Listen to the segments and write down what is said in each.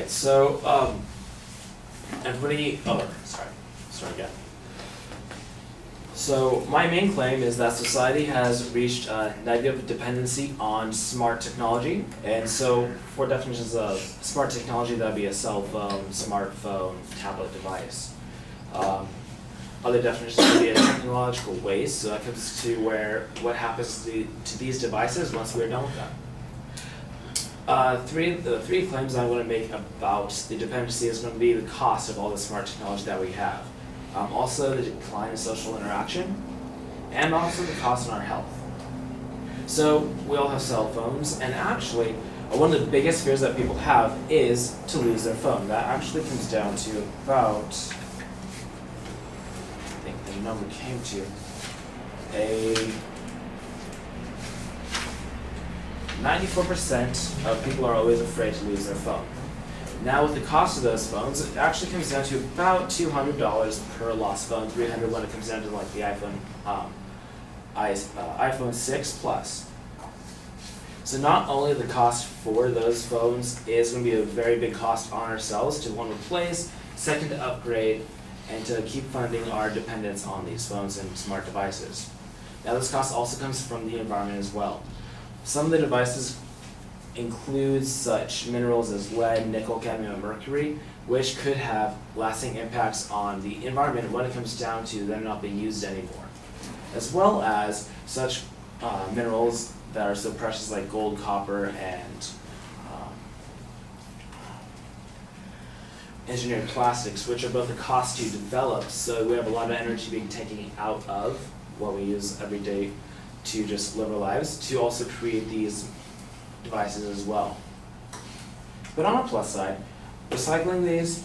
Alright, so, everybody, start again. So, my main claim is that society has reached a negative dependency on smart technology. And so, for definitions of smart technology, that would be a cell phone, smartphone, tablet device. Other definitions would be a technological waste, so that comes to where what happens to these devices once we're done with them. The three claims I want to make about the dependency is going to be the cost of all the smart technology that we have. Also the decline in social interaction, and also the cost on our health. So we all have cell phones, and actually one of the biggest fears that people have is to lose their phone. That actually comes down to about, I think the number came to a 94% of people are always afraid to lose their phone. Now with the cost of those phones, it actually comes down to about $200 per lost phone, $300 when it comes down to like the iPhone 6 Plus. So not only the cost for those phones is going to be a very big cost on ourselves to one, replace, second to upgrade, and to keep funding our dependence on these phones and smart devices. Now this cost also comes from the environment as well. Some of the devices include such minerals as lead, nickel, cadmium, and mercury, which could have lasting impacts on the environment when it comes down to them not being used anymore. As well as such minerals that are so precious like gold, copper, and engineered plastics, which are both a cost to develop, so we have a lot of energy being taken out of what we use every day to just live our lives, to also create these devices as well. But on a plus side, recycling these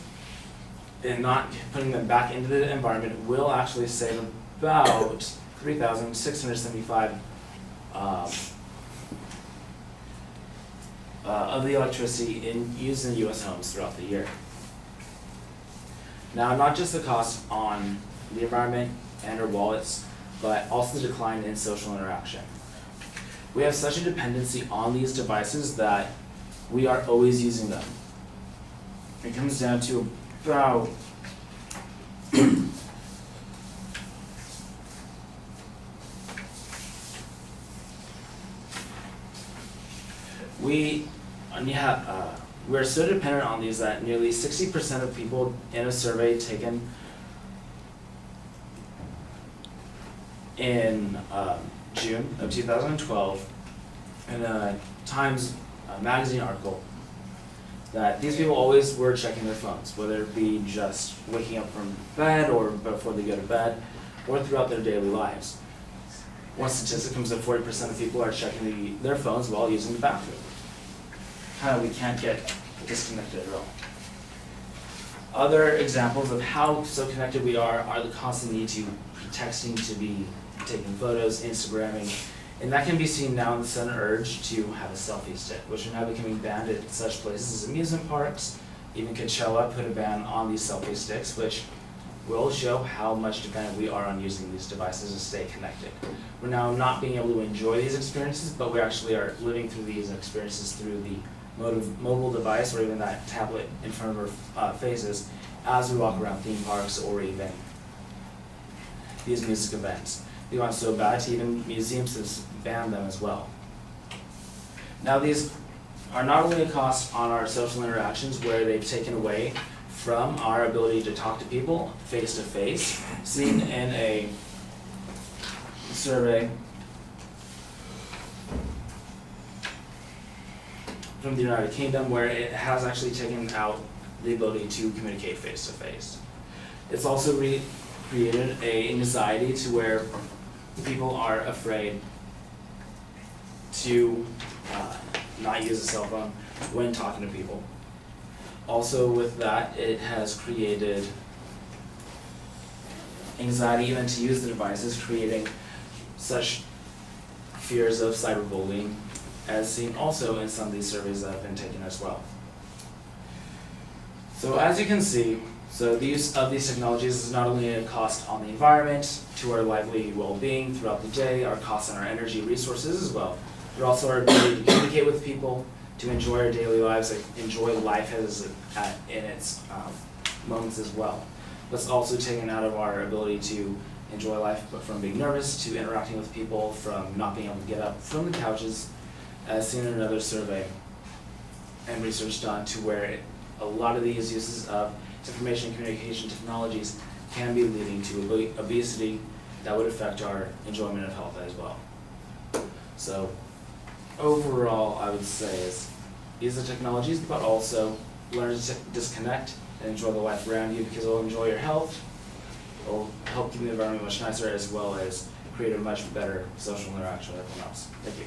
and not putting them back into the environment will actually save about 3,675 of the electricity used in U.S. homes throughout the year. Now, not just the cost on the environment and our wallets, but also the decline in social interaction. We have such a dependency on these devices that we are always using them. It comes down to about we're so dependent on these that nearly 60% of people in a survey taken in June of 2012 in a Times magazine article that these people always were checking their phones, whether it be just waking up from bed or before they go to bed or throughout their daily lives. One statistic comes that 40% of people are checking their phones while using the bathroom. We can't get disconnected at all. Other examples of how so connected we are the constant need to be texting, to be taking photos, Instagramming, and that can be seen now in the sudden urge to have a selfie stick, which are now becoming banned at such places as amusement parks. Even Coachella put a ban on these selfie sticks, which will show how much dependent we are on using these devices to stay connected. We're now not being able to enjoy these experiences, but we actually are living through these experiences through the mobile device or even that tablet in front of our faces as we walk around theme parks or even these music events. They want so bad to even museums have banned them as well. Now these are not only a cost on our social interactions where they've taken away from our ability to talk to people face to face, seen in a survey from the United Kingdom where it has actually taken out the ability to communicate face to face. It's also created an anxiety to where people are afraid to not use a cell phone when talking to people. Also with that, it has created anxiety even to use the devices, creating such fears of cyberbullying as seen also in some of these surveys that have been taken as well. So as you can see, so the use of these technologies is not only a cost on the environment, to our lively well-being throughout the day, our costs on our energy resources as well, but also our ability to communicate with people, to enjoy our daily lives, like enjoy life in its moments as well. But it's also taken out of our ability to enjoy life, but from being nervous to interacting with people, from not being able to get up from the couches, as seen in another survey and research done, to where a lot of these uses of information and communication technologies can be leading to obesity that would affect our enjoyment of health as well. So overall, I would say is use the technologies, but also learn to disconnect and enjoy the life around you, because it will enjoy your health, it will help keep the environment much nicer, as well as create a much better social interaction with everyone else. Thank you.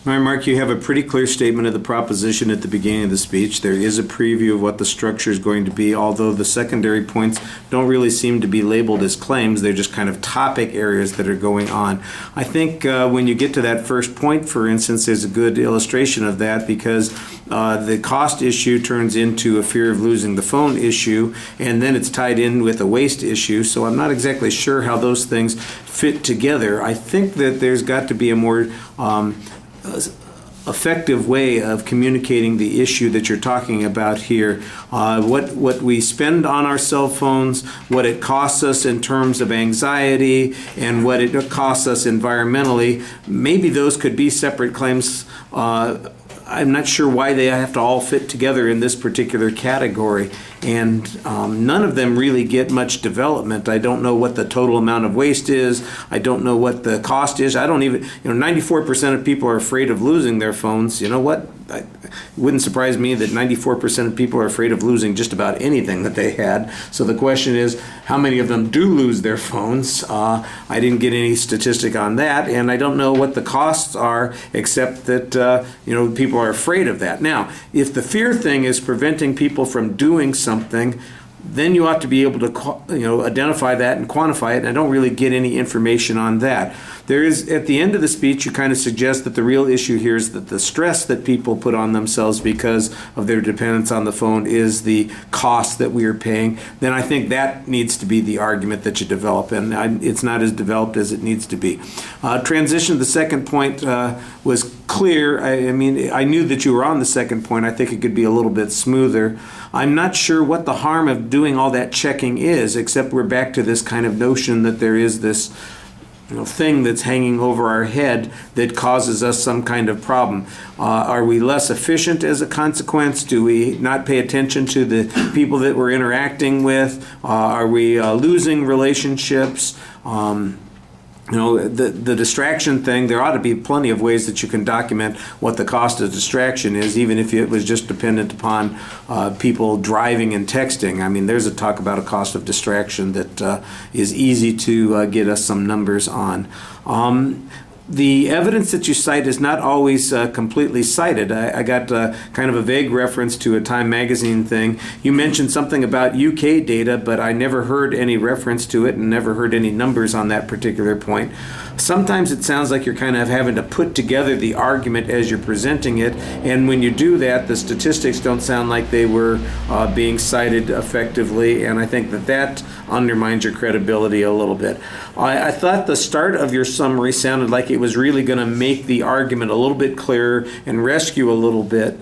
All right, Mark, you have a pretty clear statement of the proposition at the beginning of the speech. There is a preview of what the structure is going to be, although the secondary points don't really seem to be labeled as claims. They're just kind of topic areas that are going on. I think when you get to that first point, for instance, there's a good illustration of that, because the cost issue turns into a fear of losing the phone issue, and then it's tied in with a waste issue. So I'm not exactly sure how those things fit together. I think that there's got to be a more effective way of communicating the issue that you're talking about here. What we spend on our cell phones, what it costs us in terms of anxiety, and what it costs us environmentally. Maybe those could be separate claims. I'm not sure why they have to all fit together in this particular category, and none of them really get much development. I don't know what the total amount of waste is. I don't know what the cost is. I don't even, 94% of people are afraid of losing their phones. You know what? It wouldn't surprise me that 94% of people are afraid of losing just about anything that they had. So the question is, how many of them do lose their phones? I didn't get any statistic on that, and I don't know what the costs are, except that people are afraid of that. Now, if the fear thing is preventing people from doing something, then you ought to be able to identify that and quantify it, and I don't really get any information on that. There is, at the end of the speech, you kind of suggest that the real issue here is that the stress that people put on themselves because of their dependence on the phone is the cost that we are paying. Then I think that needs to be the argument that you develop, and it's not as developed as it needs to be. Transition to the second point was clear. I knew that you were on the second point. I think it could be a little bit smoother. I'm not sure what the harm of doing all that checking is, except we're back to this kind of notion that there is this thing that's hanging over our head that causes us some kind of problem. Are we less efficient as a consequence? Do we not pay attention to the people that we're interacting with? Are we losing relationships? The distraction thing, there ought to be plenty of ways that you can document what the cost of distraction is, even if it was just dependent upon people driving and texting. I mean, there's a talk about a cost of distraction that is easy to get us some numbers on. The evidence that you cite is not always completely cited. I got kind of a vague reference to a Time magazine thing. You mentioned something about UK data, but I never heard any reference to it and never heard any numbers on that particular point. Sometimes it sounds like you're kind of having to put together the argument as you're presenting it, and when you do that, the statistics don't sound like they were being cited effectively, and I think that undermines your credibility a little bit. I thought the start of your summary sounded like it was really going to make the argument a little bit clearer and rescue a little bit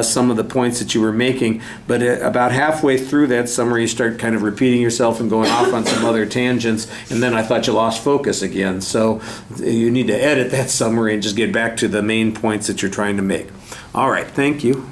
some of the points that you were making, but about halfway through that summary you start kind of repeating yourself and going off on some other tangents, and then I thought you lost focus again. So you need to edit that summary and just get back to the main points that you're trying to make. All right, thank you.